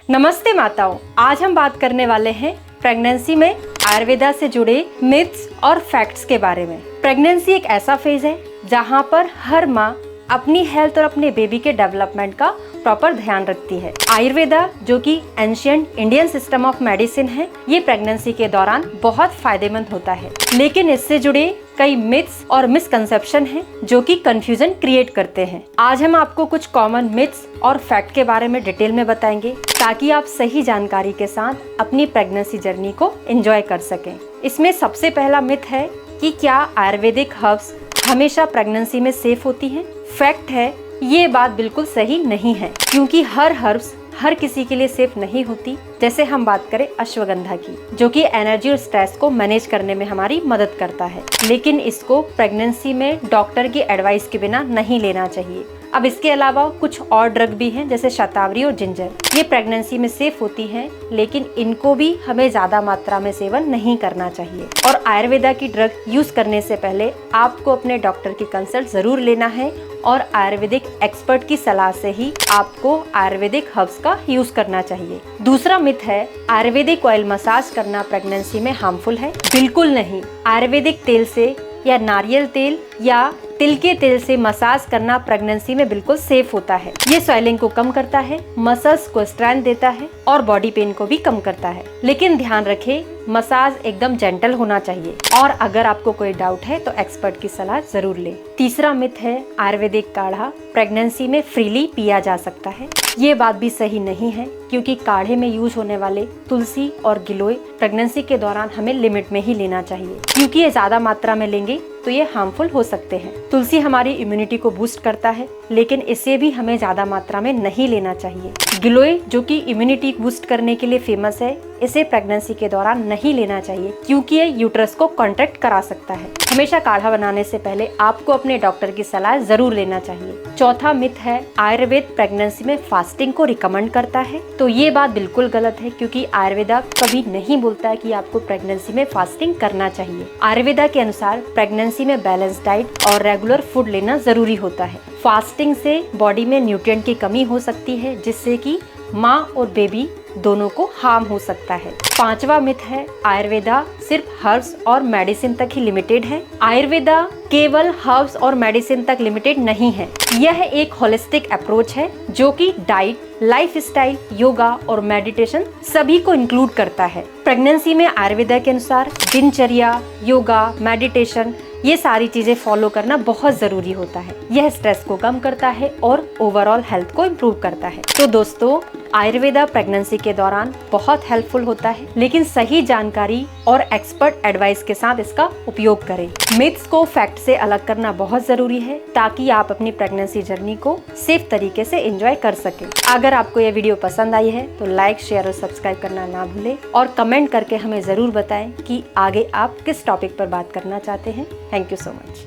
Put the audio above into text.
नमस्ते माताओं, आज हम बात करने वाले हैं प्रेगनेंसी में आयुर्वेदा से जुड़े मिथ्स और फैक्ट्स के बारे में। प्रेगनेंसी एक ऐसा फेज है जहां पर हर माँ अपनी हेल्थ और अपने बेबी के डेवलपमेंट का प्रॉपर ध्यान रखती है। आयुर्वेदा जो कि ancient Indian system of medicine है, ये प्रेगनेंसी के दौरान बहुत फायदेमंद होता है, लेकिन इससे जुड़े कई मिथ्स और मिसकंसेप्शन हैं जो कि कंफ्यूजन क्रिएट करते हैं। आज हम आपको कुछ कॉमन मिथ्स और फैक्ट के बारे में डिटेल में बताएंगे ताकि आप सही जानकारी के साथ अपनी प्रेगनेंसी जर्नी को एंजॉय कर सकें। इसमें सबसे पहला मिथ है कि क्या आयुर्वेदिक हर्ब्स हमेशा प्रेगनेंसी में सेफ होती हैं? फैक्ट है, ये बात बिल्कुल सही नहीं है, क्योंकि हर हर्ब्स हर किसी के लिए सेफ नहीं होती। जैसे हम बात करें अश्वगंधा की, जो कि एनर्जी और स्ट्रेस को मैनेज करने में हमारी मदद करता है, लेकिन इसको प्रेगनेंसी में डॉक्टर की एडवाइस के बिना नहीं लेना चाहिए। अब इसके अलावा कुछ और ड्रग भी हैं, जैसे शतावरी और जिंजर। ये प्रेगनेंसी में सेफ होती हैं, लेकिन इनको भी हमें ज्यादा मात्रा में सेवन नहीं करना चाहिए। और आयुर्वेदा की ड्रग यूज करने से पहले आपको अपने डॉक्टर की कंसल्ट जरूर लेना है और आयुर्वेदिक एक्सपर्ट की सलाह से ही आपको आयुर्वेदिक हर्ब्स का यूज करना चाहिए। दूसरा मिथ है, आयुर्वेदिक ऑयल मसाज करना प्रेगनेंसी में हार्मफुल है। बिल्कुल नहीं। आयुर्वेदिक तेल से या नारियल तेल या तिल के तेल से मसाज करना प्रेगनेंसी में बिल्कुल सेफ होता है। ये स्वेलिंग को कम करता है, मसल्स को स्ट्रेंथ देता है और बॉडी पेन को भी कम करता है। लेकिन ध्यान रखें, मसाज एकदम जेंटल होना चाहिए और अगर आपको कोई डाउट है तो एक्सपर्ट की सलाह जरूर लें। तीसरा मिथ है, आयुर्वेदिक काढ़ा प्रेगनेंसी में फ्रीली पिया जा सकता है। ये बात भी सही नहीं है, क्योंकि काढ़े में यूज होने वाले तुलसी और गिलोय प्रेगनेंसी के दौरान हमें लिमिट में ही लेना चाहिए, क्योंकि ये ज्यादा मात्रा में लेंगे तो ये हार्मफुल हो सकते हैं। तुलसी हमारी इम्यूनिटी को बूस्ट करता है, लेकिन इसे भी हमें ज्यादा मात्रा में नहीं लेना चाहिए। गिलोय जो कि इम्यूनिटी बूस्ट करने के लिए फेमस है, इसे प्रेगनेंसी के दौरान नहीं लेना चाहिए, क्योंकि ये यूट्रस को कॉन्ट्रैक्ट करा सकता है। हमेशा काढ़ा बनाने से पहले आपको अपने डॉक्टर की सलाह जरूर लेना चाहिए। चौथा मिथ है, आयुर्वेद प्रेगनेंसी में फास्टिंग को रिकमेंड करता है। तो ये बात बिल्कुल गलत है, क्योंकि आयुर्वेदा कभी नहीं बोलता है कि आपको प्रेगनेंसी में फास्टिंग करना चाहिए। आयुर्वेदा के अनुसार प्रेगनेंसी में बैलेंस डाइट और रेगुलर फूड लेना जरूरी होता है। फास्टिंग से बॉडी में न्यूट्रिएंट की कमी हो सकती है, जिससे कि माँ और बेबी दोनों को हार्म हो सकता है। पांचवा मिथ है, आयुर्वेदा सिर्फ हर्ब्स और मेडिसिन तक ही लिमिटेड है। आयुर्वेदा केवल हर्ब्स और मेडिसिन तक लिमिटेड नहीं है। यह एक होलिस्टिक अप्रोच है जो कि डाइट, लाइफस्टाइल, योगा और मेडिटेशन सभी को इंक्लूड करता है। प्रेगनेंसी में आयुर्वेदा के अनुसार दिनचर्या, योगा, मेडिटेशन, ये सारी चीजें फॉलो करना बहुत जरूरी होता है। यह स्ट्रेस को कम करता है और ओवरऑल हेल्थ को इम्प्रूव करता है। तो दोस्तों, आयुर्वेदा प्रेगनेंसी के दौरान बहुत हेल्पफुल होता है, लेकिन सही जानकारी और एक्सपर्ट एडवाइस के साथ इसका उपयोग करें। मिथ्स को फैक्ट से अलग करना बहुत जरूरी है, ताकि आप अपनी प्रेगनेंसी जर्नी को सेफ तरीके से एंजॉय कर सकें। अगर आपको यह वीडियो पसंद आई है तो लाइक, शेयर और सब्सक्राइब करना ना भूलें और कमेंट करके हमें जरूर बताएं कि आगे आप किस टॉपिक पर बात करना चाहते हैं। Thank you so much.